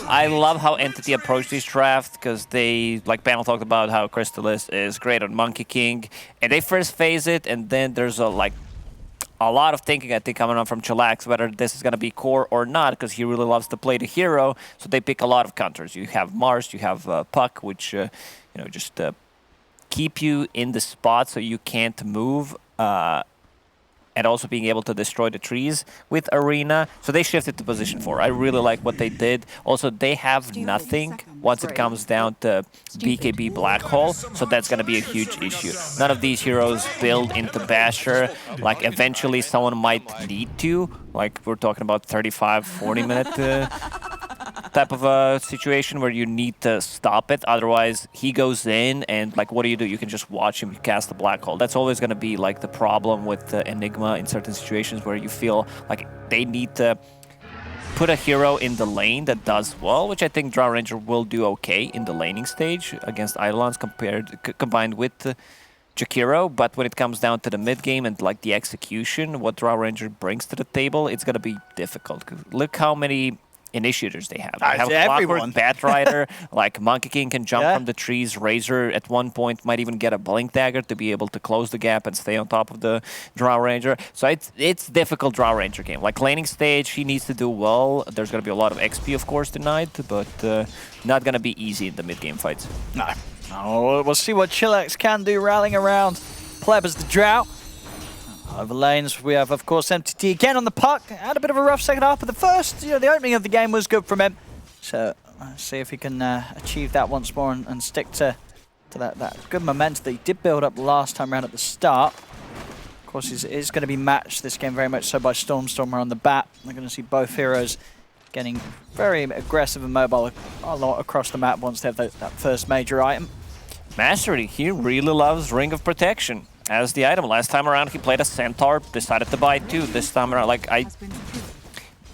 I love how Entity approached this draft because they, like Panel talked about how Crystallis is great on Monkey King, and they first phase it, and then there's a lot of thinking, I think, coming on from CHILLAX, whether this is going to be core or not, because he really loves to play the hero, so they pick a lot of counters. You have Mars, you have Puck, which, just keep you in the spot so you can't move, and also being able to destroy the trees with Arena. So they shifted to position 4. I really like what they did. Also, they have nothing once it comes down to BKB Black Hole, so that's going to be a huge issue. None of these heroes build into Basher. Like, eventually someone might need to. Like, we're talking about 35, 40-minute type of a situation where you need to stop it. Otherwise, he goes in, and like, what do? You can just watch him cast the Black Hole. That's always going to be like the problem with Enigma in certain situations where you feel like they need to put a hero in the lane that does well, which I think Drow Ranger will do okay in the laning stage against Eidolons combined with Jakiro. But when it comes down to the mid game and like the execution, what Drow Ranger brings to the table, it's going to be difficult. Look how many initiators they have. They have Clockwork, Batrider, like Monkey King can jump from the trees. Razor at one point might even get a Blink Dagger to be able to close the gap and stay on top of the Drow Ranger. So it's difficult Drow Ranger game. Like laning stage, he needs to do well. There's going to be a lot of XP, of course, tonight, but not going to be easy in the mid-game fights. No, we'll see what CHILLAX can do rallying around Pleb as the Drow. Over lanes, we have, of course, MTT again on the puck. Had a bit of a rough second half, but the first, the opening of the game was good from him. So, let's see if he can achieve that once more and stick to that good momentum that he did build up last time around at the start. Of course, he's going to be matched this game very much so by Stormstormer on the bat. We're going to see both heroes getting very aggressive and mobile a lot across the map once they have that first major item. Mastery, he really loves Ring of Protection as the item. Last time around he played a Centaur, decided to buy 2. This time around,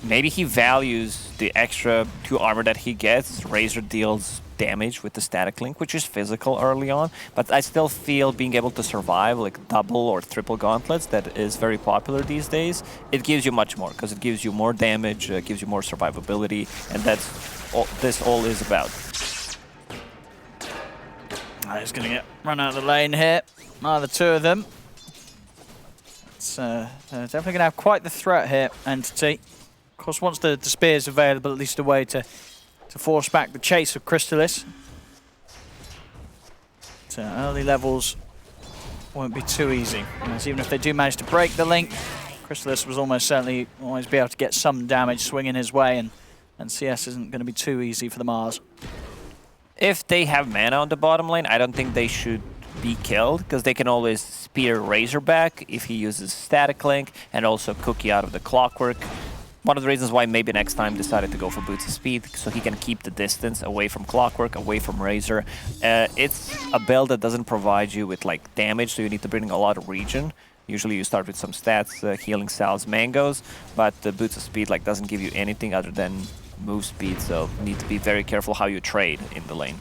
maybe he values the extra 2 armor that he gets. Razor deals damage with the static link, which is physical early on, but I still feel being able to survive like double or triple gauntlets, that is very popular these days. It gives you much more, because it gives you more damage, gives you more survivability, and that's all this all is about. He's going to get run out of the lane here. The 2 of them. It's definitely going to have quite the threat here, Entity. Of course, once the spear is available, at least a way to force back the chase of Crystallis. So early levels won't be too easy. Even if they do manage to break the link, Crystallis was almost certainly always be able to get some damage swinging his way, and CS isn't going to be too easy for the Mars. If they have mana on the bottom lane, I don't think they should be killed, because they can always spear Razorback if he uses Static Link, and also Cookie out of the Clockwork. One of the reasons why maybe next time decided to go for Boots of Speed, so he can keep the distance away from Clockwork, away from Razor. It's a build that doesn't provide you with like damage, so you need to bring a lot of regen. Usually you start with some stats, healing cells, mangoes, but the Boots of Speed doesn't give you anything other than move speed, so you need to be very careful how you trade in the lane.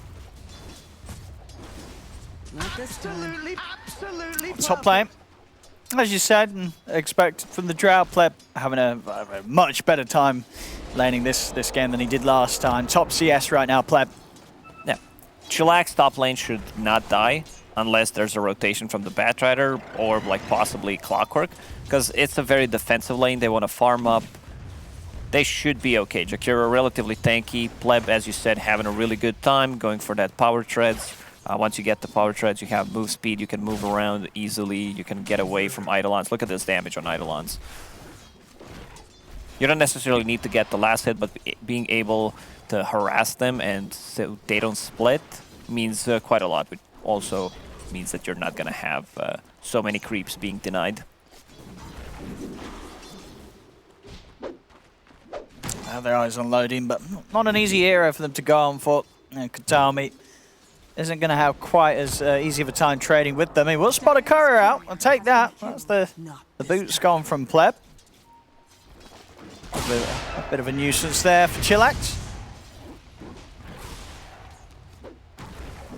Top play, as you said, and expect from the Drow, Pleb having a much better time laning this game than he did last time. Top CS right now, Pleb. Yeah, CHILLAX top lane should not die unless there's a rotation from the Batrider or possibly Clockwork, because it's a very defensive lane. They want to farm up. They should be okay. Jakiro relatively tanky. Pleb, as you said, having a really good time going for that power treads. Once you get the power treads, you have move speed, you can move around easily, you can get away from Eidolons. Look at this damage on Eidolons. You don't necessarily need to get the last hit, but being able to harass them and so they don't split means quite a lot, which also means that you're not going to have so many creeps being denied. Have their eyes on loading, but not an easy hero for them to go on for. Katami isn't going to have quite as easy of a time trading with them. He will spot a courier out. I'll take that. That's the boots gone from Pleb. A bit of a nuisance there for CHILLAX.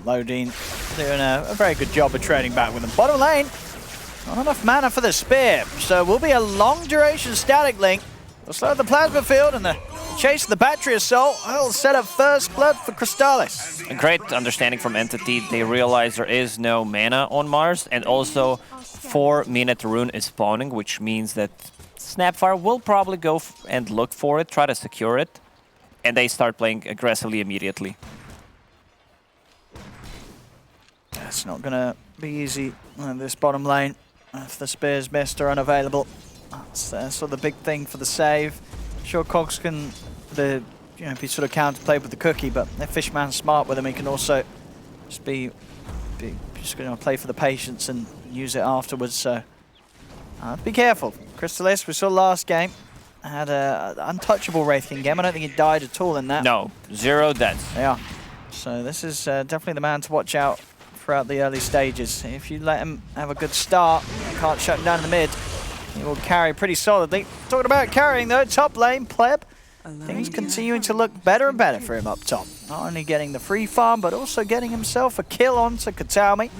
Loading doing a very good job of trading back with them. Bottom lane, not enough mana for the spear, so will be a long duration static link. We'll slow the plasma field, and the chasing the battery assault. I'll set up first blood for Crystallis. A great understanding from Entity. They realize there is no mana on Mars, and also 4-minute rune is spawning, which means that Snapfire will probably go and look for it, try to secure it, and they start playing aggressively immediately. It's not going to be easy in this bottom lane if the spears missed or unavailable. That's sort of the big thing for the save. Sure, Cogs can be sort of counterplayed with the cookie, but if Fishman's smart with him, he can also just be just going to play for the patience and use it afterwards. So be careful. Crystallis, we saw last game, had an untouchable Wraith King game. I don't think he died at all in that. No, 0 deaths. Yeah. So this is definitely the man to watch out throughout the early stages. If you let him have a good start, can't shut him down in the mid, he will carry pretty solidly. Talking about carrying though, top lane, Pleb. Things continuing to look better and better for him up top. Not only getting the free farm, but also getting himself a kill onto Katami.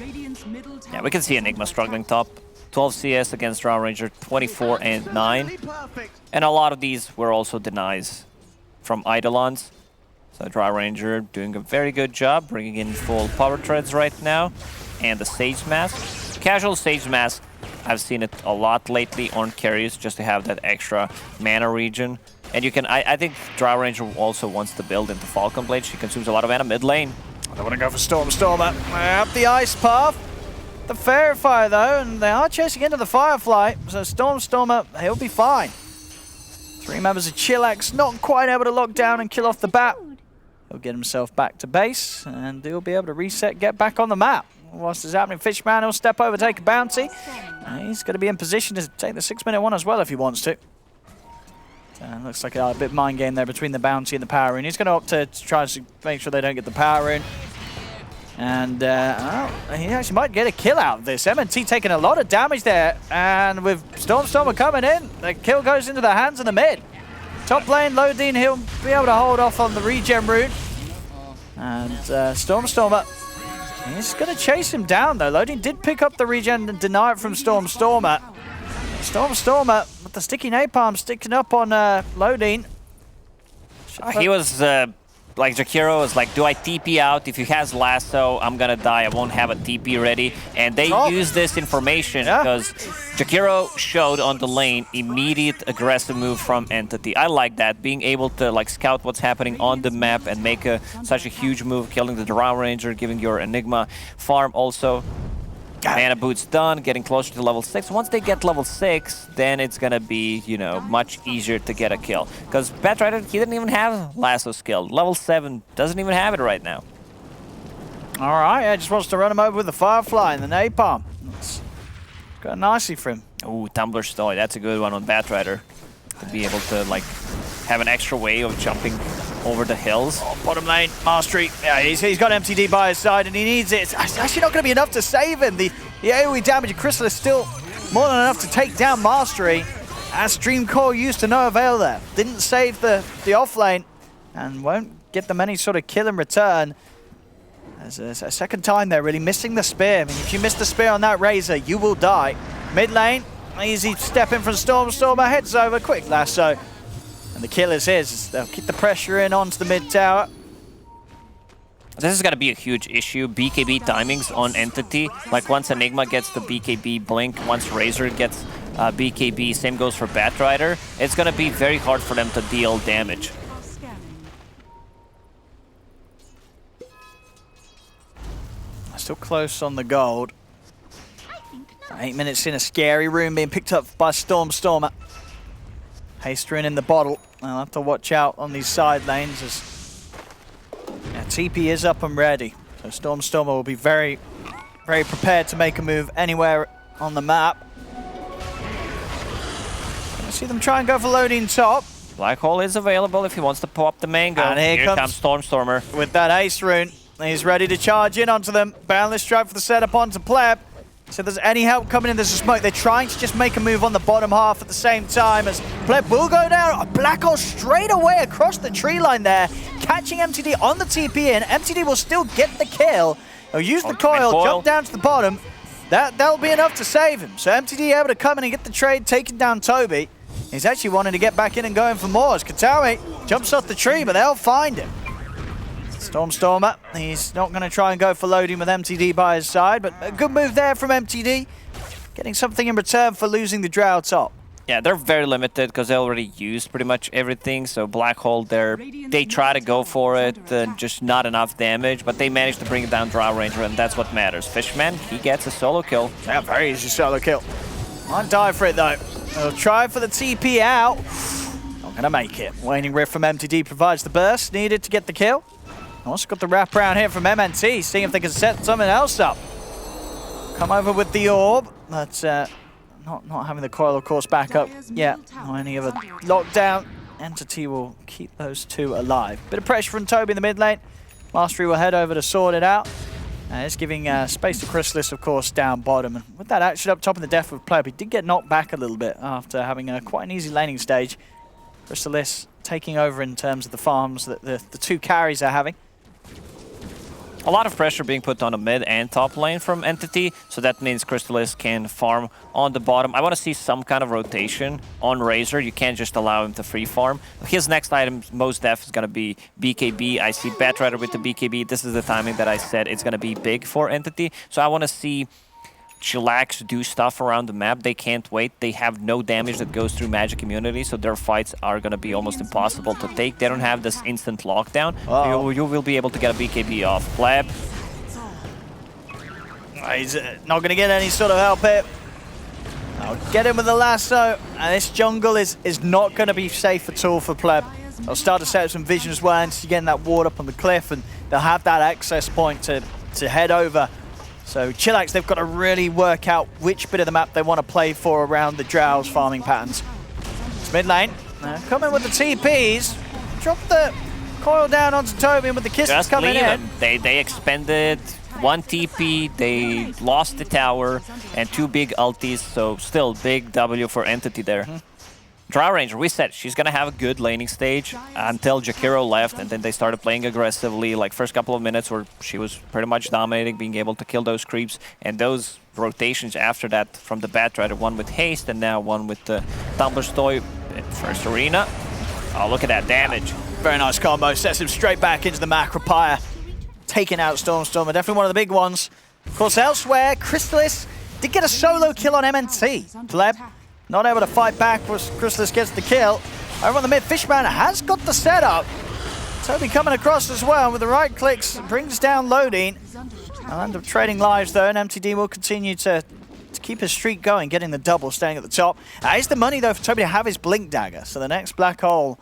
Yeah, we can see Enigma struggling top. 12 CS against Drow Ranger, 24 and 9. And a lot of these were also denies from Eidolons. So Drow Ranger doing a very good job, bringing in full power treads right now. And the Sage Mask. Casual Sage Mask, I've seen it a lot lately on carries, just to have that extra mana regen. And you can, I think Drow Ranger also wants to build into Falcon Blade. She consumes a lot of mana mid lane. They want to go for Stormer. Up the ice path. The Fairy Fire though, and they are chasing into the Firefly. So Stormer, he'll be fine. 3 members of Chillax not quite able to lock down and kill off the bat. He'll get himself back to base, and he'll be able to reset, get back on the map. Whilst it's happening, Fishman will step over, take a bounty. He's going to be in position to take the 6-minute one as well if he wants to. Looks like a bit mind game there between the bounty and the power rune. He's going to opt to try to make sure they don't get the power rune. And he actually might get a kill out of this. MNT taking a lot of damage there. And with Stormer coming in, the kill goes into the hands of the mid. Top lane, Lodine, he'll be able to hold off on the regen rune. And Stormer, he's going to chase him down though. Lodine did pick up the regen and deny it from Stormer. Stormer with the sticky napalm sticking up on Lodine. He was like Jakiro was like, do I TP out? If he has lasso, I'm gonna die. I won't have a TP ready. And they use this information because Jakiro showed on the lane immediate aggressive move from Entity. I like that, being able to like scout what's happening on the map and make such a huge move, killing the Drow Ranger, giving your Enigma farm also. Mana boots done, getting closer to level 6. Once they get level 6, then it's gonna be, you know, much easier to get a kill. Because Batrider, he didn't even have lasso skill. Level 7 doesn't even have it right now. Alright, yeah, just wants to run him over with the Firefly and the napalm. It's going nicely for him. Ooh, Tumbler Stoy, that's a good one on Batrider. To be able to, like, have an extra way of jumping over the hills. Oh, bottom lane, Mastery. Yeah, he's got MTD by his side and he needs it. It's actually not going to be enough to save him. The AoE damage of Crystal is still more than enough to take down Mastery. As Dream Core used to no avail there. Didn't save the off lane and won't get them any sort of kill in return. There's a second time there, really missing the spear. I mean, if you miss the spear on that Razor, you will die. Mid lane, easy step in from Stormer, heads over, quick lasso. And the kill is his. They'll keep the pressure in onto the mid tower. This is going to be a huge issue. BKB timings on Entity. Like once Enigma gets the BKB blink, once Razor gets BKB, same goes for Batrider. It's going to be very hard for them to deal damage. Still close on the gold. 8 minutes in, a scary room being picked up by Stormer. Haste rune in the bottle. I'll have to watch out on these side lanes as TP is up and ready. So Stormer will be very, very prepared to make a move anywhere on the map. I see them try and go for loading top. Black Hole is available if he wants to pop the mango. And here comes Stormer. With that Haste rune. He's ready to charge in onto them. Boundless Strike for the setup onto Pleb. So if there's any help coming in, there's a smoke. They're trying to just make a move on the bottom half at the same time as Pleb will go down. A Black Hole straight away across the tree line there, catching MTD on the TP in. MTD will still get the kill. He'll use the coil, jump down to the bottom. That'll be enough to save him. So MTD able to come in and get the trade, taking down Toby. He's actually wanting to get back in and going for more as Katami Jumps off the tree, but they'll find him. Stormer, he's not going to try and go for loading with MTD by his side, but a good move there from MTD. Getting something in return for losing the Drow top. Yeah, they're very limited because they already used pretty much everything. So Black Hole, they try to go for it, just not enough damage, but they managed to bring down Drow Ranger, and that's what matters. Fishman, he gets a solo kill. Yeah, very easy solo kill. Won't die for it though. They'll try for the TP out. Not gonna make it. Waning Rift from MTD provides the burst needed to get the kill. Also got the wraparound here from MNT, seeing if they can set something else up. Come over with the orb, but not having the coil, of course, back up yet. Not any of a lockdown. Entity will keep those two alive. Bit of pressure from Toby in the mid lane. Mastery will head over to sort it out. It's giving space to Chrysalis, of course, down bottom. And with that action up top in the death of Pleb, he did get knocked back a little bit after having quite an easy laning stage. Chrysalis taking over in terms of the farms that the two carries are having. A lot of pressure being put on the mid and top lane from Entity, so that means Crystallis can farm on the bottom. I want to see some kind of rotation on Razor. You can't just allow him to free farm. His next item, most def, is going to be BKB. I see Batrider with the BKB. This is the timing that I said it's going to be big for Entity. So I want to see CHILLAX do stuff around the map. They can't wait. They have no damage that goes through magic immunity, so their fights are going to be almost impossible to take. They don't have this instant lockdown. You will be able to get a BKB off. Pleb. He's not going to get any sort of help here. I'll get him with the lasso, and this jungle is not going to be safe at all for Pleb. They'll start to set up some vision as well, and getting that ward up on the cliff, and they'll have that access point to head over. So CHILLAX, they've got to really work out which bit of the map they want to play for around the Drow's farming patterns. It's mid lane. Coming with the TPs. Drop the coil down onto Toby, and with the kisses just coming in. They expended one TP, they lost the tower, and two big ultis, so still big W for Entity there. Drow Ranger, we said she's going to have a good laning stage until Jakiro left, and then they started playing aggressively. Like first couple of minutes where she was pretty much dominating, being able to kill those creeps, and those rotations after that from the Batrider, one with haste and now one with the Tumblerstoy. First arena. Oh, look at that damage. Very nice combo, sets him straight back into the Macropire. Taking out Stormer, definitely one of the big ones. Of course, elsewhere, Chrysalis did get a solo kill on MNT. Pleb not able to fight back, Chrysalis gets the kill. Over on the mid, Fishman has got the setup. Toby coming across as well with the right clicks, brings down loading. They'll end up trading lives though, and MTD will continue to keep his streak going, getting the double, staying at the top. Is the money though for Toby to have his Blink Dagger, so the next Black Hole,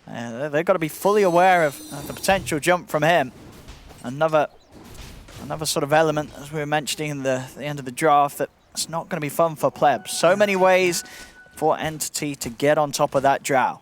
they've got to be fully aware of the potential jump from him. Another sort of element, as we were mentioning in the end of the draft, that it's not going to be fun for Pleb. So many ways for Entity to get on top of that Drow.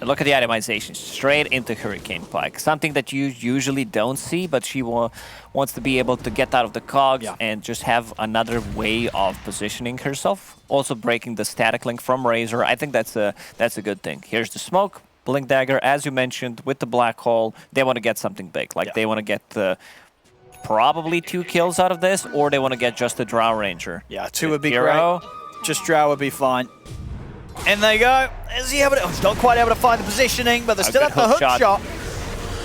And look at the itemization, straight into Hurricane Pike. Something that you usually don't see, but she wants to be able to get out of the cogs and just have another way of positioning herself. Also breaking the static link from Razor. I think that's a good thing. Here's the smoke. Blink Dagger, as you mentioned, with the Black Hole, they want to get something big. Like they want to get probably 2 kills out of this, or they want to get just the Drow Ranger. Yeah, 2 would be great. Just Drow would be fine. In they go. Is he able to, he's not quite able to find the positioning, but they still have the hook shot.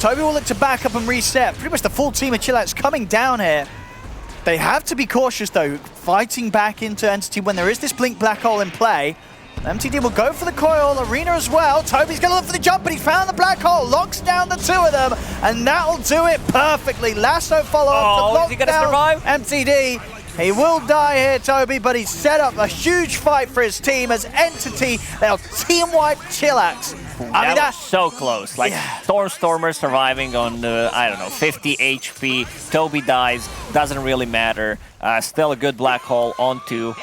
Toby will look to back up and reset. Pretty much the full team of CHILLAX coming down here. They have to be cautious though, fighting back into Entity when there is this Blink Black Hole in play. MTD will go for the coil, Arena as well. Toby's going to look for the jump, but he found the Black Hole, locks down the 2 of them, and that'll do it perfectly. Lasso follow-up to lock down MTD. He will die here, Toby, but he's set up a huge fight for his team as Entity. They'll team-wipe CHILLAX. I mean, that's so close. Like Stormer surviving on, I don't know, 50 HP. Toby dies, doesn't really matter. Still a good Black Hole on 2.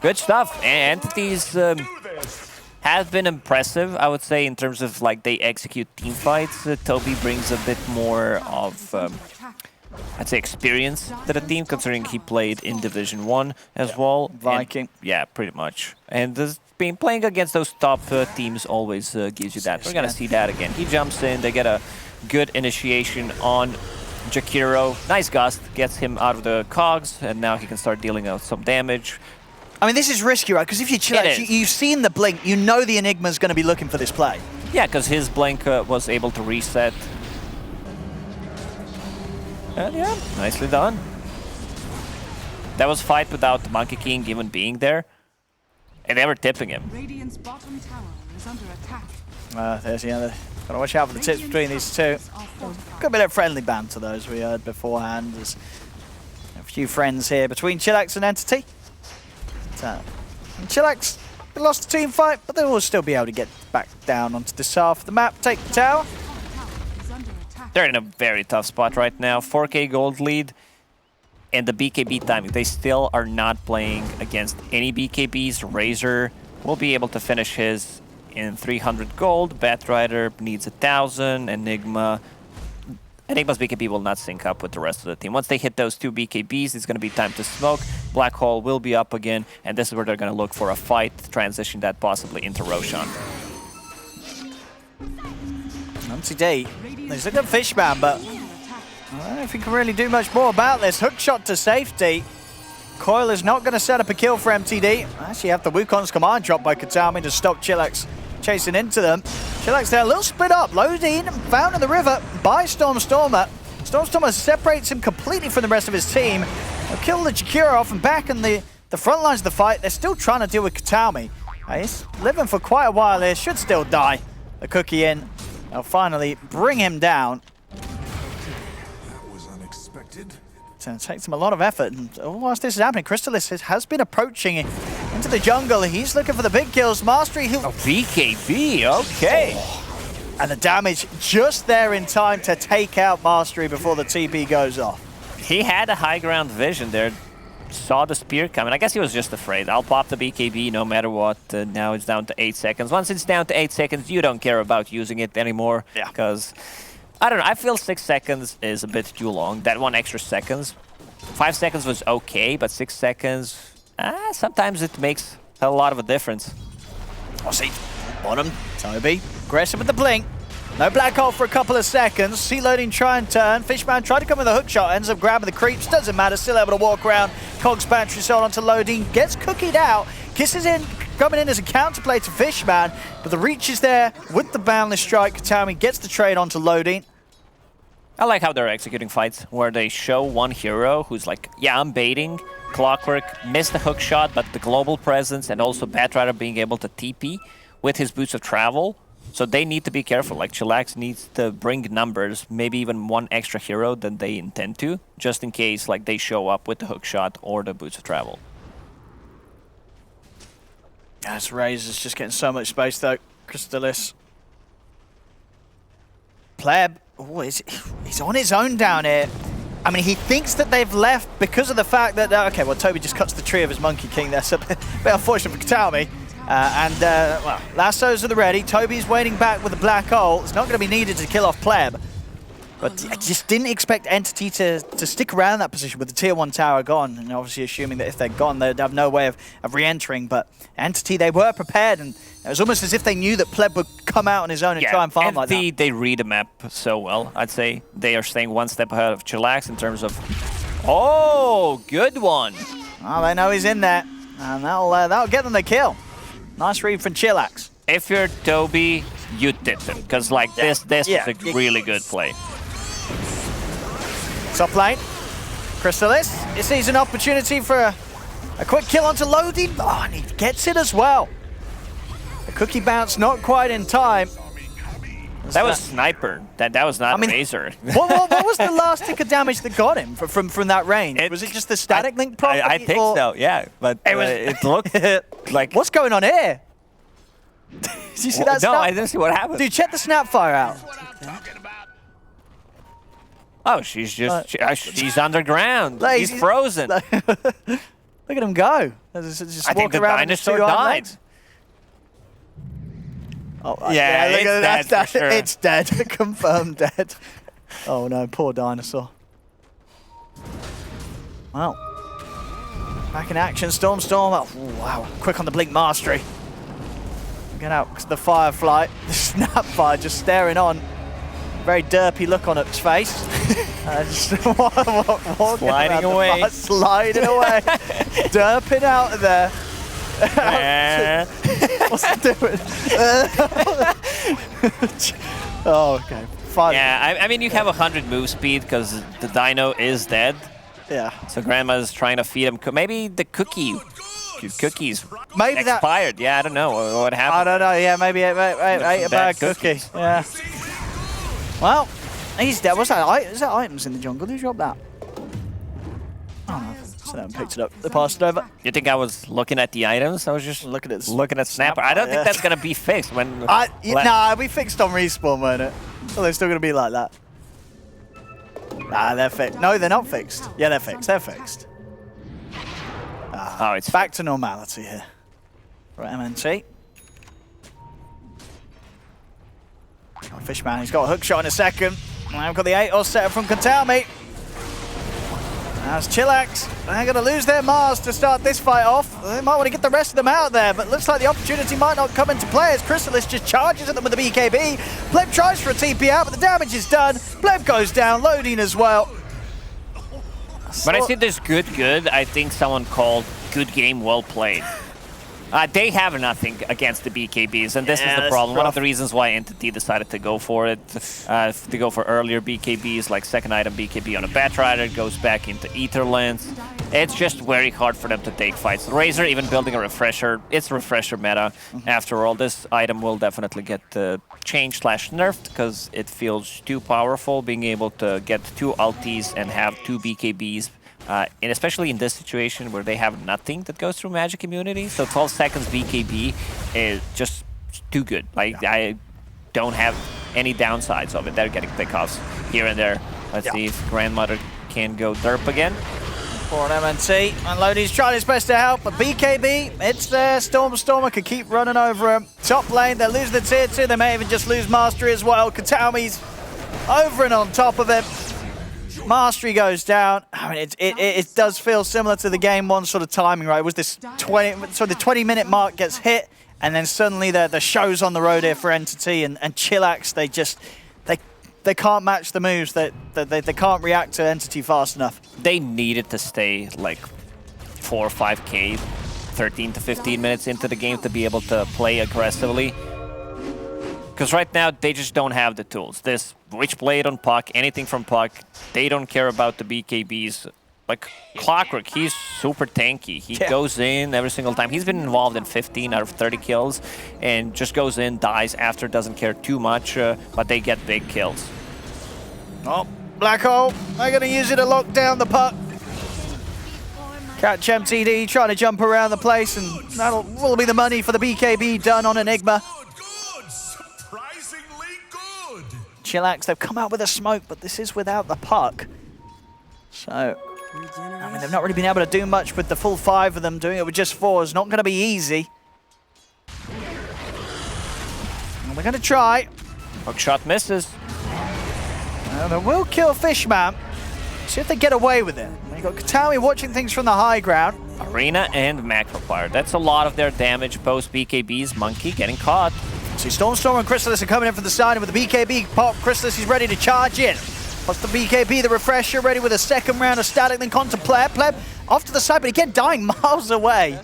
Good stuff. And Entities have been impressive, I would say, in terms of like they execute team fights. Toby brings a bit more of, I'd say, experience to the team, considering he played in Division 1 as well. Viking. And, yeah, pretty much. And playing against those top teams always gives you that. We're going to see that again. He jumps in, they get a good initiation on Jakiro. Nice gust, gets him out of the cogs, and now he can start dealing out some damage. I mean, this is risky, right? Because if you CHILLAX, you've seen the blink, you know the Enigma's going to be looking for this play. Yeah, because his blink was able to reset. And yeah, nicely done. That was fight without the Monkey King even being there. And they were tipping him. Radiant's bottom tower is under attack. There's the other. Gotta watch out for the tips between these two. Got a bit of friendly banter, those we heard beforehand. There's a few friends here between CHILLAX and Entity. And CHILLAX lost the team fight, but they will still be able to get back down onto this half of the map, take the tower. They're in a very tough spot right now. 4K gold lead. And the BKB timing, they still are not playing against any BKBs. Razor will be able to finish his in 300 gold. Batrider needs 1,000. Enigma's BKB will not sync up with the rest of the team. Once they hit those 2 BKBs, it's going to be time to smoke. Black Hole will be up again, and this is where they're going to look for a fight, transition that possibly into Roshan. Today, there's a good Fishman, but I don't know if he can really do much more about this. Hook shot to safety. Coil is not going to set up a kill for MTD. Actually have the Wukong's command drop by Kataomi to stop CHILLAX chasing into them. CHILLAX there, a little split up. Lodin found in the river by Stormstormer. Stormstormer separates him completely from the rest of his team. They'll kill the Jakiro off and back in the front lines of the fight. They're still trying to deal with Kataomi. He's living for quite a while here, should still die. The cookie in. They'll finally bring him down. It takes him a lot of effort, and whilst this is happening, Crystallis has been approaching into the jungle. He's looking for the big kills. Mastery, who... Oh, BKB, okay. And the damage just there in time to take out Mastery before the TP goes off. He had a high ground vision there, saw the spear coming. I guess he was just afraid. I'll pop the BKB no matter what. Now it's down to 8 seconds. Once it's down to 8 seconds, you don't care about using it anymore. Yeah. Because... I don't know, I feel 6 seconds is a bit too long. That 1 extra seconds. 5 seconds was okay, but 6 seconds, sometimes it makes a lot of a difference. Oh, see, bottom, Toby, aggressive with the blink. No black hole for a couple of seconds. See Loading try and turn. Fishman tried to come with a hook shot, ends up grabbing the creeps, doesn't matter, still able to walk around. Cogs battery sold onto Loading, gets cookied out, kisses in, coming in as a counterplay to Fishman, but the reach is there with the boundless strike. Kataomi gets the trade onto Loading. I like how they're executing fights where they show one hero who's like, yeah, I'm baiting, Clockwork, missed the hook shot, but the global presence and also Batrider being able to TP with his Boots of Travel. So they need to be careful. Like CHILLAX needs to bring numbers, maybe even 1 extra hero than they intend to, just in case like they show up with the hook shot or the Boots of Travel. Yes, Razor's just getting so much space though. Crystallis. Pleb. Oh, he's on his own down here. I mean, he thinks that they've left because of the fact that... okay, well, Toby just cuts the tree of his Monkey King there, so a bit unfortunate for Kataomi. Well, lassos are the ready. Toby's waiting back with a black hole. It's not going to be needed to kill off Pleb. But I just didn't expect Entity to stick around that position with the tier 1 tower gone. And obviously assuming that if they're gone, they'd have no way of re-entering. But Entity, they were prepared. And it was almost as if they knew that Pleb would come out on his own and try and farm like that. They read the map so well. I'd say they are staying 1 step ahead of CHILLAX in terms of... Oh, good one. Oh, they know he's in there. And that'll get them the kill. Nice read from CHILLAX. If you're Toby, you tip him. Because like this is a really good play. Top lane, Crystallis, he sees an opportunity for a quick kill onto Loading. Oh, and he gets it as well. The cookie bounce not quite in time. That was Sniper. That was not Razor. what was the last tick of damage that got him from that range? Was it just the static link property? I think so, yeah. But it looked like... What's going on here? Did you see that snap? No, I didn't see what happened. Dude, check the snapfire out. Oh, she's just... she's underground. Like, he's frozen. Look at him go. Just I think the dinosaur died. Oh, yeah, look at that. Dead for sure. It's dead. Confirmed dead. Oh no, poor dinosaur. Well, back in action, Storm. Oh, wow, quick on the blink mastery. Get out, the Firefly, the Snapfire just staring on. Very derpy look on its face. Just sliding away. Sliding away. Derping out of there. What's it doing? Oh, okay. Fine. Yeah, I mean, you have 100 move speed because the dino is dead. Yeah. So Grandma's trying to feed him. Maybe the cookies Maybe expired. Yeah, I don't know what happened. I don't know. Yeah, maybe ate a bad cookie. Yeah. Well, he's dead. What's that? Is that items in the jungle? Who dropped that? Oh no. So they picked it up. They passed it over. You think I was looking at the items? I was just looking at Snapper. I don't think that's gonna be fixed when. Nah, it'll be fixed on respawn, won't it? So they're still gonna be like that. Nah, they're fixed. No, they're not fixed. Yeah, they're fixed. They're fixed. Oh, it's back to normality here for MNT. Oh, Fishman, he's got a hook shot in a second. And I've got the 8-0 set from Katami. That's CHILLAX. They're going to lose their Mars to start this fight off. They might want to get the rest of them out there, but looks like the opportunity might not come into play as Crystallis just charges at them with the BKB. Pleb tries for a TP out, but the damage is done. Pleb goes down, loading as well. But I see this good. I think someone called good game, well played. They have nothing against the BKBs, and this is the problem. One of the reasons why Entity decided to go for it, to go for earlier BKBs, like second item BKB on a Batrider, goes back into Etherlands. It's just very hard for them to take fights. Razor even building a refresher. It's a refresher meta. After all, this item will definitely get changed/nerfed because it feels too powerful, being able to get 2 ultis and have 2 BKBs. And especially in this situation where they have nothing that goes through magic immunity. So 12 seconds BKB is just too good. Like, I don't have any downsides of it. They're getting pickoffs here and there. Let's see if Grandmother can go derp again. For an MNT, and Lodi's trying his best to help, but BKB, it's there. Stormer could keep running over him. Top lane, they're losing the tier 2. They may even just lose Mastery as well. Katami's over and on top of him. Mastery goes down. I mean, it does feel similar to the game 1 sort of timing, right? It was this 20-minute mark gets hit, and then suddenly the show's on the road here for Entity and CHILLAX. They can't match the moves. They can't react to Entity fast enough. They needed to stay like 4 or 5k, 13 to 15 minutes into the game to be able to play aggressively. Because right now, they just don't have the tools. This Witchblade on Puck, anything from Puck, they don't care about the BKBs. Like Clockwork, he's super tanky. He goes in every single time. He's been involved in 15 out of 30 kills and just goes in, dies after, doesn't care too much, but they get big kills. Oh, Black Hole, they're going to use it to lock down the Puck. Catch MTD trying to jump around the place, and that will be the money for the BKB done on Enigma. CHILLAX, they've come out with a smoke, but this is without the Puck. So, I mean, they've not really been able to do much with the full 5 of them. Doing it with just 4 is not going to be easy. And they're going to try. Hook shot misses. They will kill Fishman. See if they get away with it. You've got Katami watching things from the high ground. Arena and Macropire. That's a lot of their damage post BKBs. Monkey getting caught. See, Storm and Crystallis are coming in from the side, and with the BKB pop, Crystallis is ready to charge in. Plus the BKB, the refresher, ready with a second round of static link onto Pleb. Pleb off to the side, but again dying miles away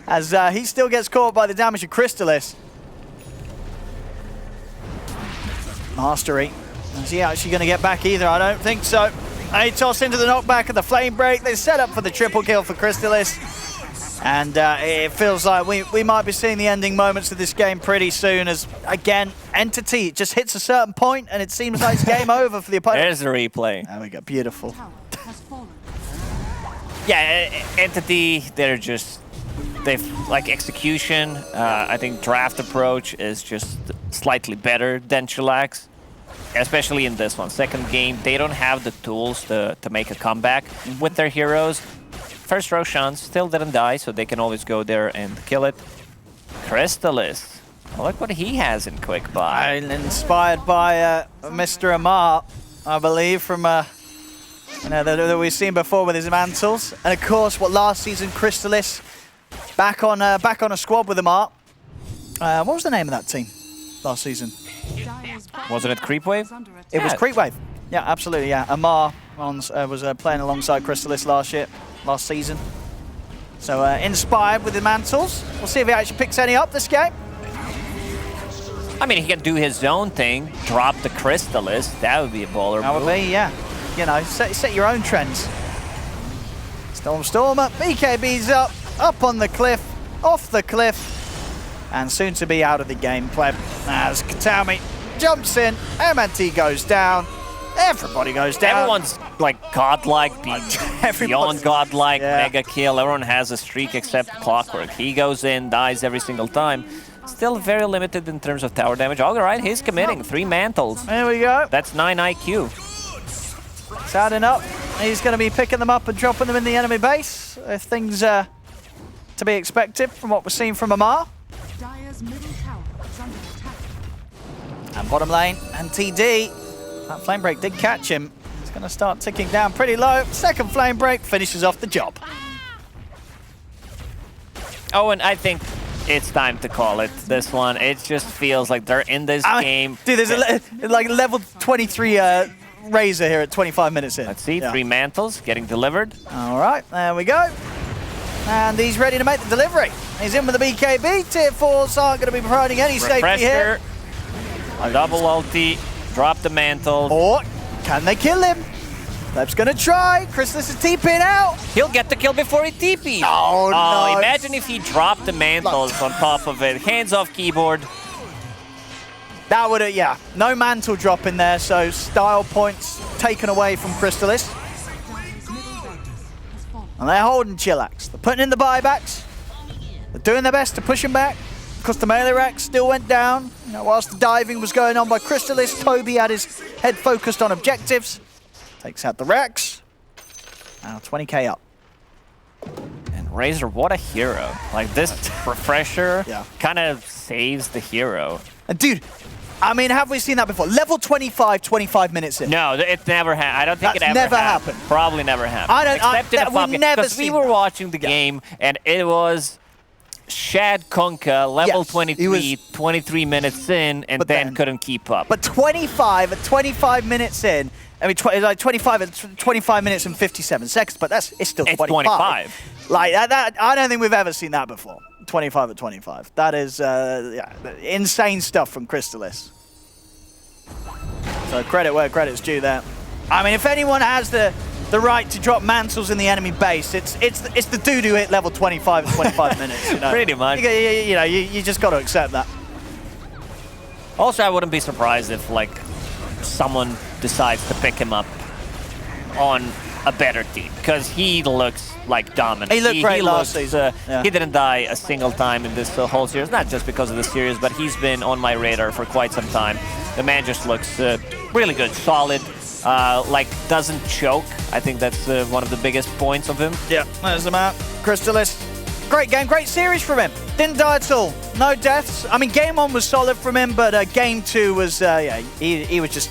as he still gets caught by the damage of Crystallis. Mastery. Is he actually going to get back either? I don't think so. Atos into the knockback and the flame break. They set up for the triple kill for Crystallis. And it feels like we might be seeing the ending moments of this game pretty soon as, again, Entity just hits a certain point and it seems like it's game over for the opponent. There's the replay. There we go, beautiful. Yeah, Entity, they've like execution. I think draft approach is just slightly better than CHILLAX, especially in this one. Second game, they don't have the tools to make a comeback with their heroes. First Roshan still didn't die, so they can always go there and kill it. Crystallis, look what he has in Quick Buy. Inspired by Mr. Amar, I believe, from that we've seen before with his mantles. And of course, what last season Crystallis back on a squad with Amar. What was the name of that team last season? Wasn't it Creepwave? It was Creepwave. Yeah, absolutely. Yeah, Amar was playing alongside Crystallis last season. So inspired with the mantles. We'll see if he actually picks any up this game. I mean, he can do his own thing, drop the Crystallis. That would be a baller That would move. be, yeah. You know, set your own trends. Stormer, BKB's up on the cliff, off the cliff, and soon to be out of the game, Pleb. As Katami jumps in, MNT goes down, everybody goes down. Everyone's like godlike, beyond godlike, yeah. mega kill. Everyone has a streak except Clockwork. He goes in, dies every single time. Still very limited in terms of tower damage. All right, he's committing 3 mantles. There we go. That's 9 IQ. It's adding up. He's going to be picking them up and dropping them in the enemy base. If things to be expected from what we're seeing from Amar. Dire's middle tower is under attack. And bottom lane, and TD. That flame break did catch him. He's going to start ticking down pretty low. Second flame break finishes off the job. Oh, and I think it's time to call it, this one. It just feels like they're in this game. Dude, there's like level 23 Razor here at 25 minutes in. Let's see, Yeah. 3 mantles getting delivered. All right, there we go. And he's ready to make the delivery. He's in with the BKB. Tier 4s aren't going to be providing any safety here. Refresher, double ulti, drop the mantle. Or can they kill him? Leb's going to try. Crystallis is TPing out. He'll get the kill before he TPs. Oh, no. Imagine if he dropped the mantles on top of it. Hands off keyboard. That would have, yeah. No mantle drop in there, so style points taken away from Crystallis. Dire's middle base has fallen. And they're holding Chillax. They're putting in the buybacks. They're doing their best to push him back. Because the melee rack still went down. You know, whilst the diving was going on by Crystallis, Toby had his head focused on objectives. Takes out the racks. Now 20k up. And Razor, what a hero. Like, this refresher Yeah. kind of saves the hero. And dude, I mean, have we seen that before? Level 25, 25 minutes in. No, it never happened. I don't think That's it ever never happened. happened. Probably never happened. Except in that a pub we've game. never Because we seen were that. watching the game, and it was Shad Kunkka, level Yes, 23, 23 minutes in, and But then then- couldn't keep up. But 25 minutes in, I mean, like 25 minutes and 57 seconds, but it's still It's 25. Like, that, I don't think we've ever seen that before. 25 at 25. That is yeah, insane stuff from Crystallis. So credit where credit's due there. I mean, if anyone has the right to drop mantles in the enemy base, it's the dude who hit level 25 in 25 minutes. You know? Pretty much. You know, you just got to accept that. Also, I wouldn't be surprised if, like, someone decides to pick him up on a better team, because he looks like dominant. He looked great last looks, season. Yeah. He didn't die a single time in this whole series, not just because of the series, but he's been on my radar for quite some time. The man just looks really good, solid, like doesn't choke. I think that's one of the biggest points of him. Yeah, there's the map. Crystallis, great game, great series from him. Didn't die at all, no deaths. I mean, game 1 was solid from him, but game 2 was, yeah, he was just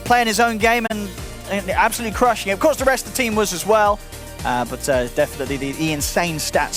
playing his own game and absolutely crushing it. Of course, the rest of the team was as well, but definitely the insane stats